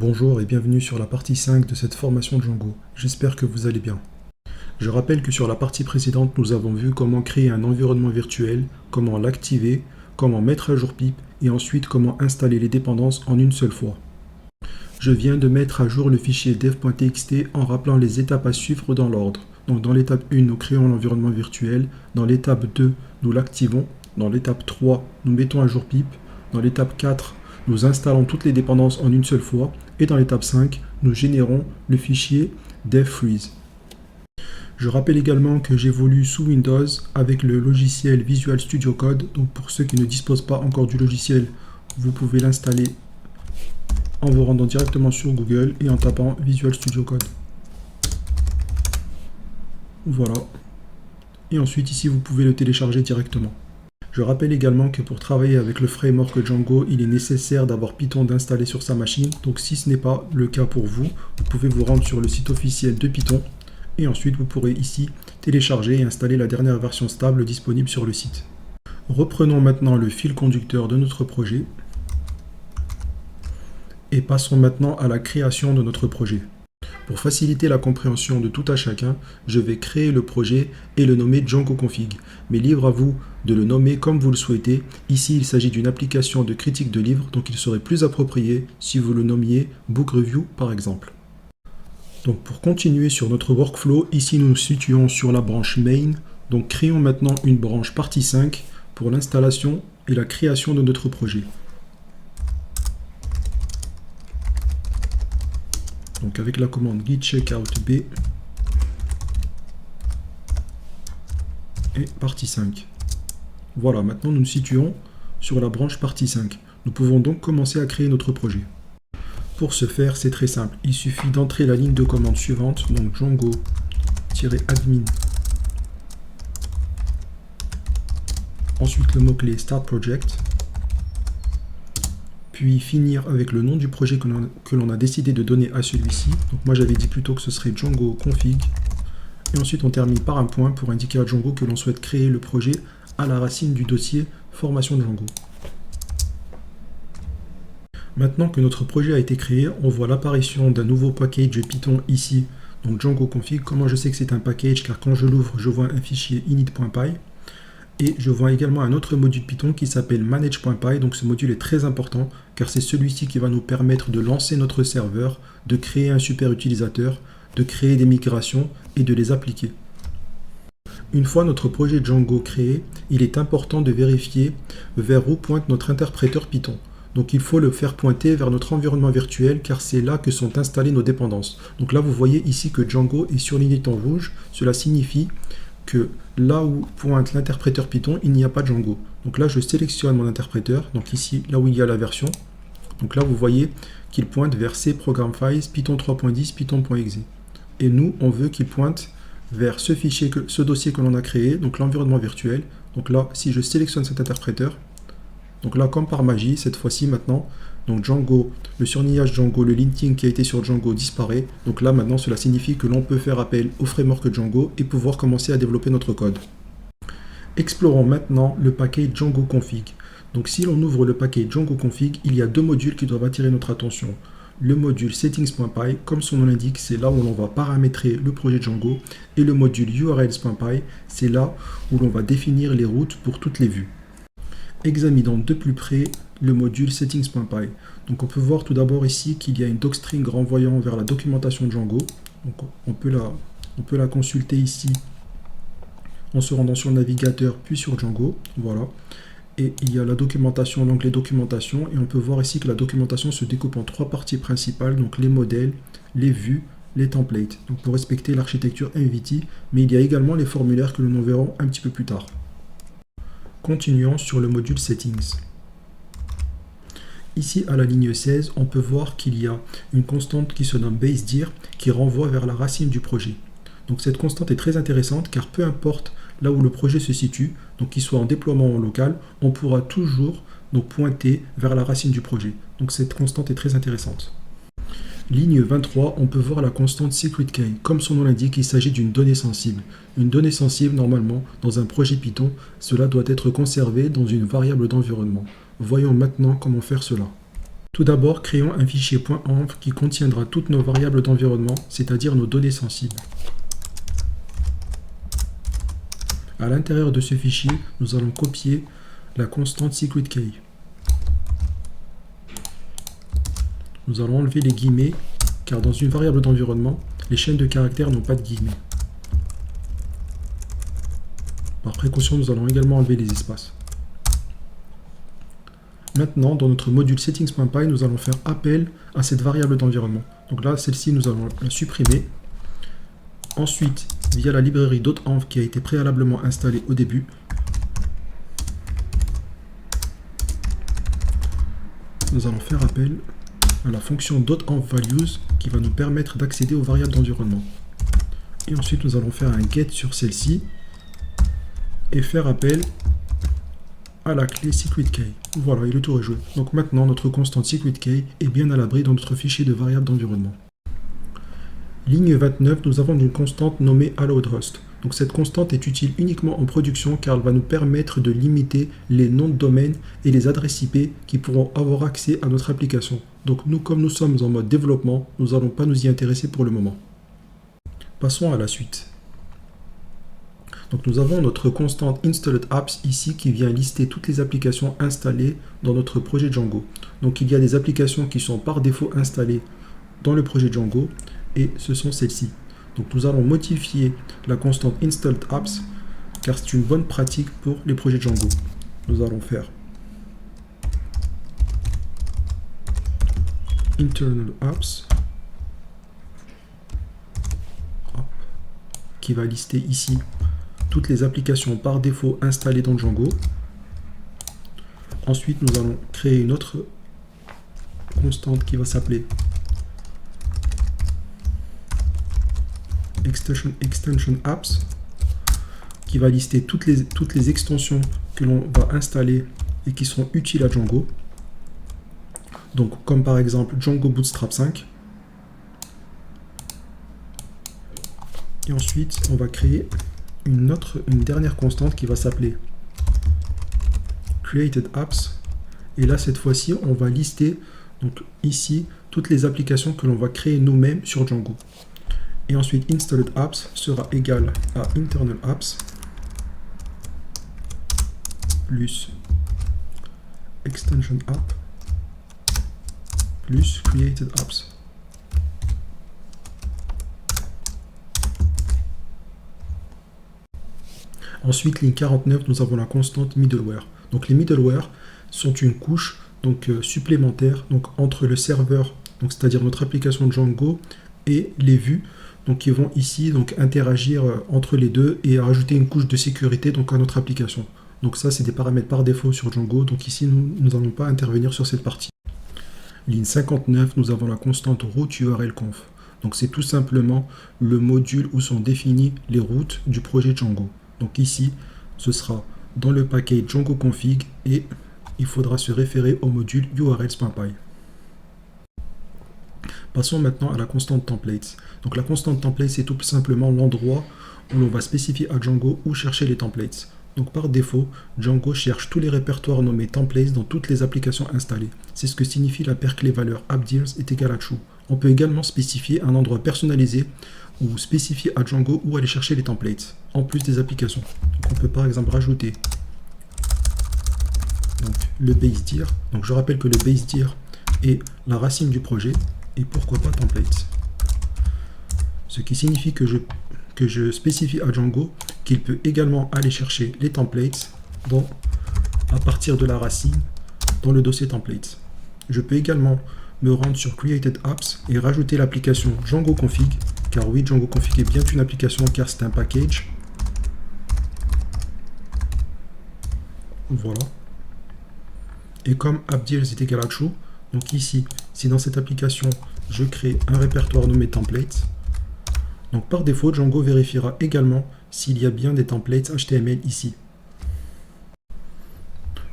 Bonjour et bienvenue sur la partie 5 de cette formation Django. J'espère que vous allez bien. Je rappelle que sur la partie précédente, nous avons vu comment créer un environnement virtuel, comment l'activer, comment mettre à jour pip et ensuite comment installer les dépendances en une seule fois. Je viens de mettre à jour le fichier dev.txt en rappelant les étapes à suivre dans l'ordre. Donc dans l'étape 1, nous créons l'environnement virtuel. Dans l'étape 2, nous l'activons. Dans l'étape 3, nous mettons à jour pip. Dans l'étape 4, nous installons toutes les dépendances en une seule fois. Et dans l'étape 5, nous générons le fichier devFreeze. Je rappelle également que j'évolue sous Windows avec le logiciel Visual Studio Code. Donc pour ceux qui ne disposent pas encore du logiciel, vous pouvez l'installer en vous rendant directement sur Google et en tapant Visual Studio Code. Voilà. Et ensuite ici vous pouvez le télécharger directement. Je rappelle également que pour travailler avec le framework Django, il est nécessaire d'avoir Python d'installer sur sa machine. Donc si ce n'est pas le cas pour vous, vous pouvez vous rendre sur le site officiel de Python. Et ensuite vous pourrez ici télécharger et installer la dernière version stable disponible sur le site. Reprenons maintenant le fil conducteur de notre projet. Et passons maintenant à la création de notre projet. Pour faciliter la compréhension de tout à chacun, je vais créer le projet et le nommer Django Config. Mais libre à vous de le nommer comme vous le souhaitez. Ici, il s'agit d'une application de critique de livres, donc il serait plus approprié si vous le nommiez Book Review par exemple. Donc pour continuer sur notre workflow, ici nous nous situons sur la branche Main. Donc créons maintenant une branche partie 5 pour l'installation et la création de notre projet. Donc avec la commande git checkout b et partie 5. Voilà, maintenant nous nous situons sur la branche partie 5. Nous pouvons donc commencer à créer notre projet. Pour ce faire, c'est très simple. Il suffit d'entrer la ligne de commande suivante, donc Django-admin. Ensuite le mot-clé Start Project. Puis finir avec le nom du projet que l'on a décidé de donner à celui-ci. Donc moi j'avais dit plutôt que ce serait Django Config. Et ensuite on termine par un point pour indiquer à Django que l'on souhaite créer le projet à la racine du dossier formation Django. Maintenant que notre projet a été créé, on voit l'apparition d'un nouveau package Python ici, donc Django Config. Comment je sais que c'est un package? Car quand je l'ouvre, je vois un fichier init.py. Et je vois également un autre module Python qui s'appelle manage.py. Donc ce module est très important car c'est celui-ci qui va nous permettre de lancer notre serveur, de créer un super utilisateur, de créer des migrations et de les appliquer. Une fois notre projet Django créé, il est important de vérifier vers où pointe notre interpréteur Python. Donc il faut le faire pointer vers notre environnement virtuel car c'est là que sont installées nos dépendances. Donc là vous voyez ici que Django est surligné en rouge. Cela signifie que là où pointe l'interpréteur Python, il n'y a pas de Django. Donc là, je sélectionne mon interpréteur. Donc ici, là où il y a la version. Donc là, vous voyez qu'il pointe vers C Program Files, Python 3.10, Python.exe. Et nous, on veut qu'il pointe vers ce fichier, ce dossier que l'on a créé, donc l'environnement virtuel. Donc là, si je sélectionne cet interpréteur, donc là, comme par magie, cette fois-ci maintenant, donc Django, le surlignage Django, le linting qui a été sur Django disparaît. Donc là, maintenant, cela signifie que l'on peut faire appel au framework Django et pouvoir commencer à développer notre code. Explorons maintenant le paquet Django Config. Donc si l'on ouvre le paquet Django Config, il y a deux modules qui doivent attirer notre attention. Le module settings.py, comme son nom l'indique, c'est là où l'on va paramétrer le projet Django. Et le module urls.py, c'est là où l'on va définir les routes pour toutes les vues. Examinons de plus près le module settings.py. Donc on peut voir tout d'abord ici qu'il y a une docstring renvoyant vers la documentation Django. Donc on peut la consulter ici en se rendant sur le navigateur puis sur Django. Voilà. Et il y a la documentation, l'onglet documentation, et on peut voir ici que la documentation se découpe en trois parties principales, donc les modèles, les vues, les templates. Donc pour respecter l'architecture MVT, mais il y a également les formulaires que nous verrons un petit peu plus tard. Continuons sur le module Settings. Ici, à la ligne 16, on peut voir qu'il y a une constante qui se nomme basedir qui renvoie vers la racine du projet. Donc cette constante est très intéressante car peu importe là où le projet se situe, donc qu'il soit en déploiement ou en local, on pourra toujours donc, pointer vers la racine du projet. Donc cette constante est très intéressante. Ligne 23, on peut voir la constante secret key. Comme son nom l'indique, il s'agit d'une donnée sensible. Une donnée sensible, normalement, dans un projet Python, cela doit être conservé dans une variable d'environnement. Voyons maintenant comment faire cela. Tout d'abord, créons un fichier .env qui contiendra toutes nos variables d'environnement, c'est-à-dire nos données sensibles. À l'intérieur de ce fichier, nous allons copier la constante secret key. Nous allons enlever les guillemets, car dans une variable d'environnement, les chaînes de caractères n'ont pas de guillemets. Par précaution, nous allons également enlever les espaces. Maintenant, dans notre module settings.py, nous allons faire appel à cette variable d'environnement. Donc là, celle-ci, nous allons la supprimer. Ensuite, via la librairie .env qui a été préalablement installée au début, nous allons faire appel à la fonction .env_values qui va nous permettre d'accéder aux variables d'environnement. Et ensuite, nous allons faire un get sur celle-ci et faire appel à la clé secret key. Voilà, et le tour est joué. Donc maintenant, notre constante secret key est bien à l'abri dans notre fichier de variables d'environnement. Ligne 29, nous avons une constante nommée allowedhost. Donc cette constante est utile uniquement en production car elle va nous permettre de limiter les noms de domaine et les adresses IP qui pourront avoir accès à notre application. Donc nous, comme nous sommes en mode développement, nous n'allons pas nous y intéresser pour le moment. Passons à la suite. Donc nous avons notre constante installed apps ici qui vient lister toutes les applications installées dans notre projet Django. Donc il y a des applications qui sont par défaut installées dans le projet Django et ce sont celles-ci. Donc nous allons modifier la constante installed apps car c'est une bonne pratique pour les projets Django. Nous allons faire internal apps qui va lister ici toutes les applications par défaut installées dans Django. Ensuite, nous allons créer une autre constante qui va s'appeler extension apps qui va lister toutes les extensions que l'on va installer et qui seront utiles à Django. Donc, comme par exemple Django Bootstrap 5. Et ensuite, on va créer une dernière constante qui va s'appeler created apps. Et là, cette fois-ci, on va lister donc ici toutes les applications que l'on va créer nous-mêmes sur Django. Et ensuite, installed apps sera égal à internal apps plus extension app plus created apps. Ensuite, ligne 49, nous avons la constante middleware. Donc les middleware sont une couche supplémentaire entre le serveur, c'est-à-dire notre application Django, et les vues, qui vont ici interagir entre les deux et rajouter une couche de sécurité à notre application. Donc ça, c'est des paramètres par défaut sur Django. Donc ici, nous n'allons pas intervenir sur cette partie. Ligne 59, nous avons la constante route URL-conf. Donc c'est tout simplement le module où sont définies les routes du projet Django. Donc ici, ce sera dans le paquet Django config et il faudra se référer au module urls.py. Passons maintenant à la constante templates. Donc la constante template, c'est tout simplement l'endroit où l'on va spécifier à Django où chercher les templates. Donc par défaut, Django cherche tous les répertoires nommés templates dans toutes les applications installées. C'est ce que signifie la paire clé-valeur appdeals est égal à true. On peut également spécifier un endroit personnalisé ou spécifier à Django où aller chercher les templates, en plus des applications. Donc on peut par exemple rajouter le base dir. Donc je rappelle que le base dir est la racine du projet et pourquoi pas templates. Ce qui signifie que je spécifie à Django qu'il peut également aller chercher les templates à partir de la racine dans le dossier templates. Je peux également me rendre sur Created Apps et rajouter l'application Django Config, car oui, Django Config est bien une application car c'est un package. Voilà. Et comme appdeals est égal à true, donc ici, si dans cette application, je crée un répertoire nommé templates, donc par défaut, Django vérifiera également s'il y a bien des templates HTML ici.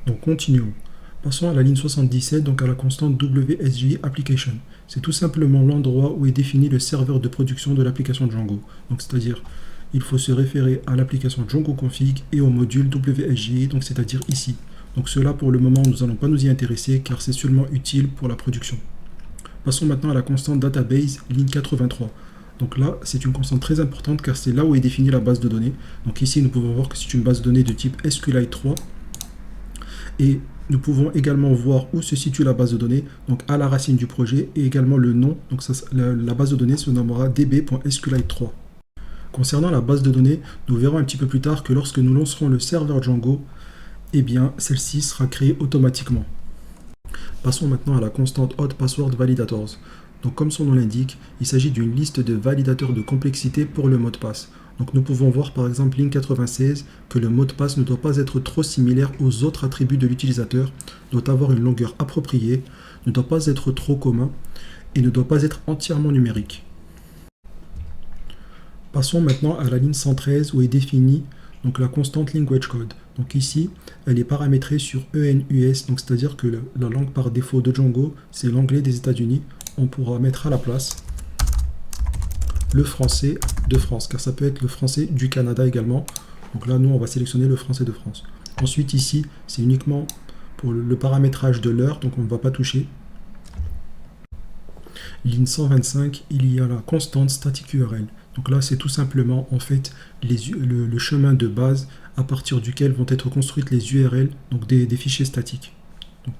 Donc continuons. Passons à la ligne 77, donc à la constante WSJ Application. C'est tout simplement l'endroit où est défini le serveur de production de l'application Django. Donc c'est-à-dire, il faut se référer à l'application Django Config et au module WSJ, donc c'est-à-dire ici. Donc cela pour le moment nous n'allons pas nous y intéresser car c'est seulement utile pour la production. Passons maintenant à la constante database ligne 83. Donc là c'est une constante très importante car c'est là où est définie la base de données. Donc ici nous pouvons voir que c'est une base de données de type SQLite 3 et nous pouvons également voir où se situe la base de données, donc à la racine du projet, et également le nom. Donc la base de données se nommera db.sqlite3. Concernant la base de données, nous verrons un petit peu plus tard que lorsque nous lancerons le serveur Django, eh bien celle-ci sera créée automatiquement. Passons maintenant à la constante hot password validators. Donc comme son nom l'indique, il s'agit d'une liste de validateurs de complexité pour le mot de passe. Donc nous pouvons voir par exemple ligne 96 que le mot de passe ne doit pas être trop similaire aux autres attributs de l'utilisateur, doit avoir une longueur appropriée, ne doit pas être trop commun et ne doit pas être entièrement numérique. Passons maintenant à la ligne 113 où est définie donc la constante language code. Donc ici, elle est paramétrée sur ENUS, donc c'est-à-dire que la langue par défaut de Django, c'est l'anglais des États-Unis. On pourra mettre à la place le français de France, car ça peut être le français du Canada également. Donc là, nous, on va sélectionner le français de France. Ensuite, ici, c'est uniquement pour le paramétrage de l'heure, donc on ne va pas toucher. Ligne 125, il y a la constante static URL. Donc là, c'est tout simplement, en fait, le chemin de base à partir duquel vont être construites les URL, donc des fichiers statiques. Donc,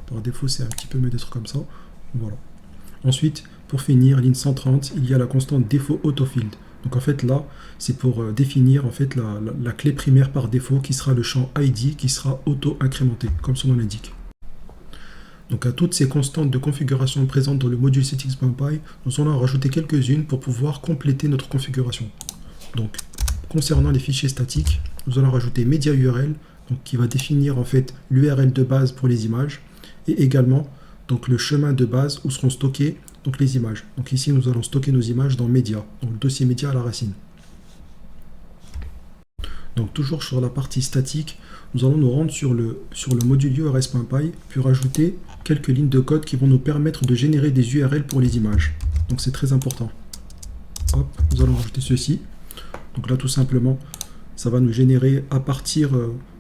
par défaut, c'est un petit peu mieux d'être comme ça. Voilà. Ensuite, pour finir, ligne 130, il y a la constante défaut autofield. Donc en fait là, c'est pour définir en fait la clé primaire par défaut qui sera le champ ID qui sera auto-incrémenté, comme son nom l'indique. Donc à toutes ces constantes de configuration présentes dans le module settings.py, nous allons en rajouter quelques-unes pour pouvoir compléter notre configuration. Donc concernant les fichiers statiques, nous allons rajouter media URL, donc qui va définir en fait l'URL de base pour les images, et également donc le chemin de base où seront stockées donc les images. Donc ici nous allons stocker nos images dans média, donc le dossier média à la racine. Donc toujours sur la partie statique, nous allons nous rendre sur le module urs.py, puis rajouter quelques lignes de code qui vont nous permettre de générer des URL pour les images. Donc c'est très important. Hop, nous allons rajouter ceci. Donc là tout simplement, ça va nous générer à partir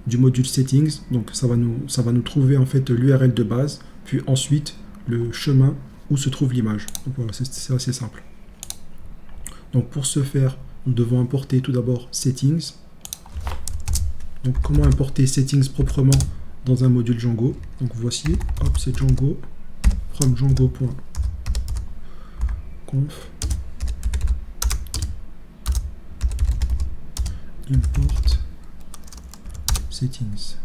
du module settings, donc ça va nous trouver en fait l'URL de base, puis ensuite le chemin où se trouve l'image. Donc voilà, c'est assez simple. Donc pour ce faire, nous devons importer tout d'abord settings. Donc comment importer settings proprement dans un module Django? Donc voici, hop, c'est Django, from django.conf. Import settings.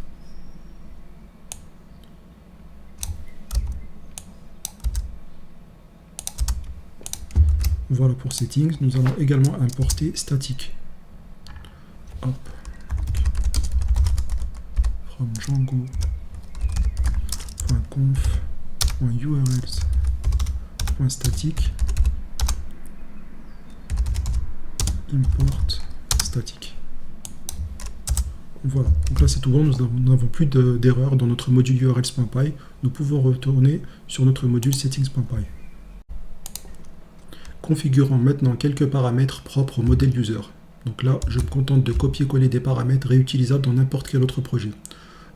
Voilà pour settings. Nous allons également importer static. Hop. From django.conf.urls.static import static. Voilà, donc là c'est tout bon, nous n'avons plus d'erreur dans notre module urls.py. Nous pouvons retourner sur notre module settings.py. Configurons maintenant quelques paramètres propres au modèle user. Donc là, je me contente de copier-coller des paramètres réutilisables dans n'importe quel autre projet.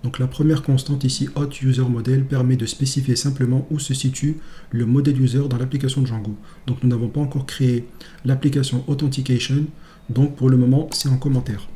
Donc la première constante ici, hot user model, permet de spécifier simplement où se situe le modèle user dans l'application Django. Donc nous n'avons pas encore créé l'application authentication, donc pour le moment c'est en commentaire.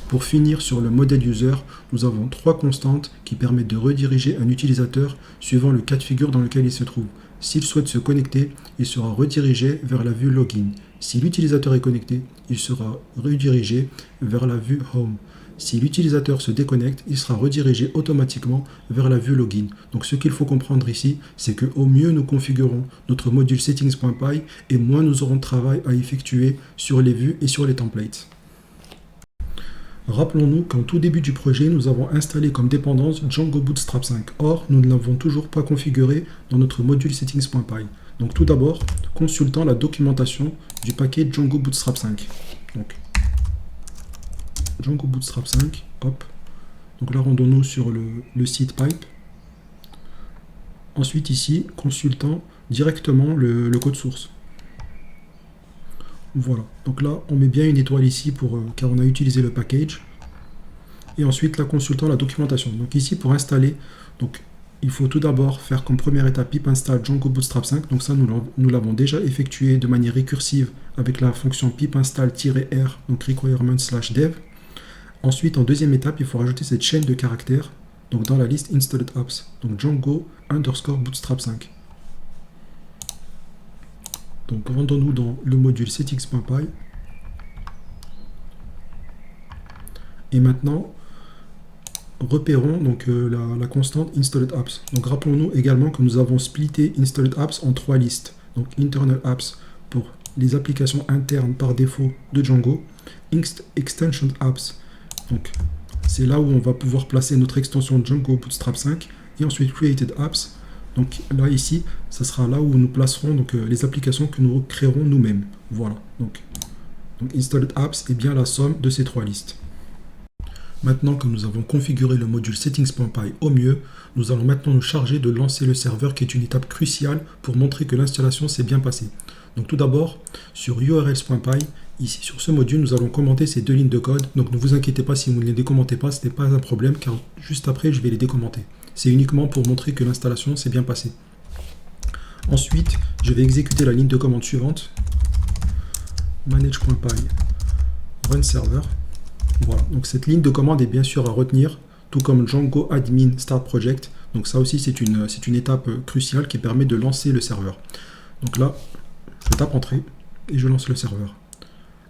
Pour finir sur le modèle user, nous avons trois constantes qui permettent de rediriger un utilisateur suivant le cas de figure dans lequel il se trouve. S'il souhaite se connecter, il sera redirigé vers la vue Login. Si l'utilisateur est connecté, il sera redirigé vers la vue Home. Si l'utilisateur se déconnecte, il sera redirigé automatiquement vers la vue Login. Donc ce qu'il faut comprendre ici, c'est qu'au mieux nous configurons notre module settings.py et moins nous aurons de travail à effectuer sur les vues et sur les templates. Rappelons-nous qu'en tout début du projet, nous avons installé comme dépendance Django Bootstrap 5. Or, nous ne l'avons toujours pas configuré dans notre module settings.py. Donc tout d'abord, consultons la documentation du paquet Django Bootstrap 5. Donc, Django Bootstrap 5, hop. Donc là, rendons-nous sur le site pipe. Ensuite, ici, consultons directement le code source. Voilà, donc là on met bien une étoile ici car on a utilisé le package. Et ensuite, là, consultant la documentation. Donc ici, pour installer, donc, il faut tout d'abord faire comme première étape pip install Django Bootstrap 5. Donc ça, nous l'avons déjà effectué de manière récursive avec la fonction pip install-r, donc requirement/dev. Ensuite, en deuxième étape, il faut rajouter cette chaîne de caractères, donc dans la liste installed apps, donc Django _ Bootstrap 5. Donc rendons-nous dans le module settings.py. Et maintenant, repérons donc la constante installed apps. Donc rappelons-nous également que nous avons splitté installed apps en 3 listes. Donc internal apps pour les applications internes par défaut de Django, extension apps. Donc c'est là où on va pouvoir placer notre extension Django Bootstrap 5, et ensuite created apps. Donc là ici, ça sera là où nous placerons donc les applications que nous créerons nous-mêmes. Voilà. Donc installed apps est bien la somme de ces 3 listes. Maintenant que nous avons configuré le module settings.py au mieux, nous allons maintenant nous charger de lancer le serveur, qui est une étape cruciale pour montrer que l'installation s'est bien passée. Donc tout d'abord, sur urls.py, ici sur ce module, nous allons commenter ces 2 lignes de code. Donc ne vous inquiétez pas si vous ne les décommentez pas, ce n'est pas un problème, car juste après je vais les décommenter. C'est uniquement pour montrer que l'installation s'est bien passée. Ensuite, je vais exécuter la ligne de commande suivante. manage.py run server. Voilà, donc cette ligne de commande est bien sûr à retenir, tout comme Django admin start project. Donc ça aussi c'est une étape cruciale qui permet de lancer le serveur. Donc là, je tape entrée et je lance le serveur.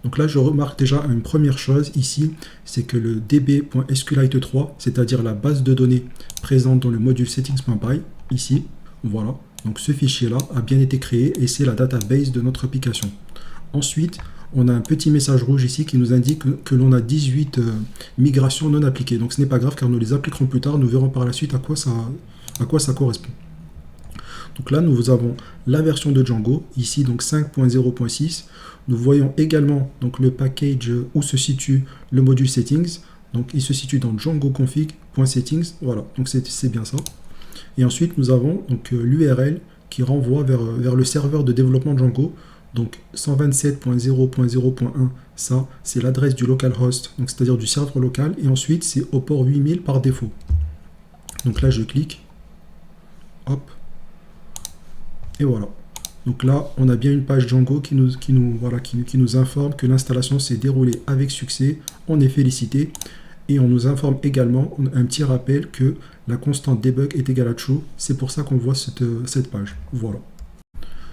Donc là, je remarque déjà une première chose ici, c'est que le db.sqlite3, c'est-à-dire la base de données présente dans le module settings.py, ici, voilà. Donc ce fichier-là a bien été créé et c'est la database de notre application. Ensuite, on a un petit message rouge ici qui nous indique que l'on a 18 migrations non appliquées. Donc ce n'est pas grave car nous les appliquerons plus tard, nous verrons par la suite à quoi ça correspond. Donc là, nous avons la version de Django, ici donc 5.0.6. Nous voyons également donc le package où se situe le module settings. Donc il se situe dans Django config.settings. Voilà, donc c'est bien ça. Et ensuite, nous avons donc l'URL qui renvoie vers le serveur de développement Django. Donc 127.0.0.1, ça c'est l'adresse du localhost, donc c'est-à-dire du serveur local, et ensuite c'est au port 8000 par défaut. Donc là je clique, hop, et voilà. Donc là on a bien une page Django qui nous informe que l'installation s'est déroulée avec succès, on est félicité, et on nous informe également, un petit rappel que la constante debug est égale à true, c'est pour ça qu'on voit cette page. Voilà.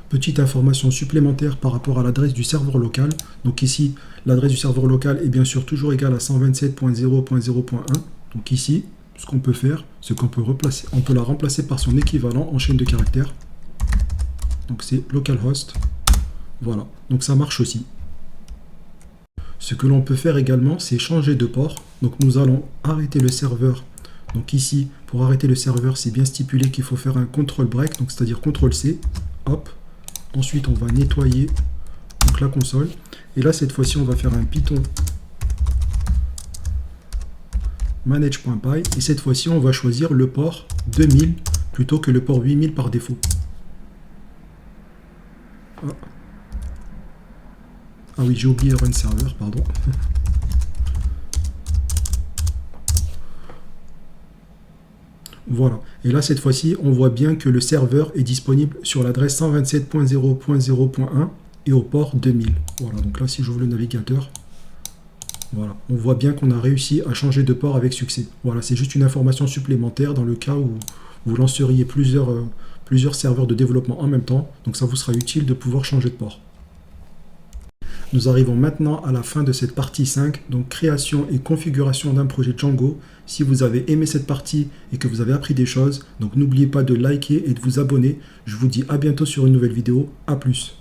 Petite information supplémentaire par rapport à l'adresse du serveur local. Donc ici, l'adresse du serveur local est bien sûr toujours égale à 127.0.0.1. Donc ici, ce qu'on peut faire, c'est qu'on peut la remplacer par son équivalent en chaîne de caractères. Donc c'est localhost. Voilà, donc ça marche aussi. Ce que l'on peut faire également, c'est changer de port. Donc nous allons arrêter le serveur. Donc ici, pour arrêter le serveur, c'est bien stipulé qu'il faut faire un control break, donc c'est-à-dire CTRL-C. Hop. Ensuite, on va nettoyer donc, la console. Et là, cette fois-ci, on va faire un Python manage.py. Et cette fois-ci, on va choisir le port 2000 plutôt que le port 8000 par défaut. Ah oui, j'ai oublié run server, pardon. Voilà, et là cette fois-ci on voit bien que le serveur est disponible sur l'adresse 127.0.0.1 et au port 2000. Voilà, donc là si j'ouvre le navigateur, voilà, on voit bien qu'on a réussi à changer de port avec succès. Voilà, c'est juste une information supplémentaire dans le cas où vous lanceriez plusieurs serveurs de développement en même temps, donc ça vous sera utile de pouvoir changer de port. Nous arrivons maintenant à la fin de cette partie 5, donc création et configuration d'un projet Django. Si vous avez aimé cette partie et que vous avez appris des choses, donc n'oubliez pas de liker et de vous abonner. Je vous dis à bientôt sur une nouvelle vidéo. À plus.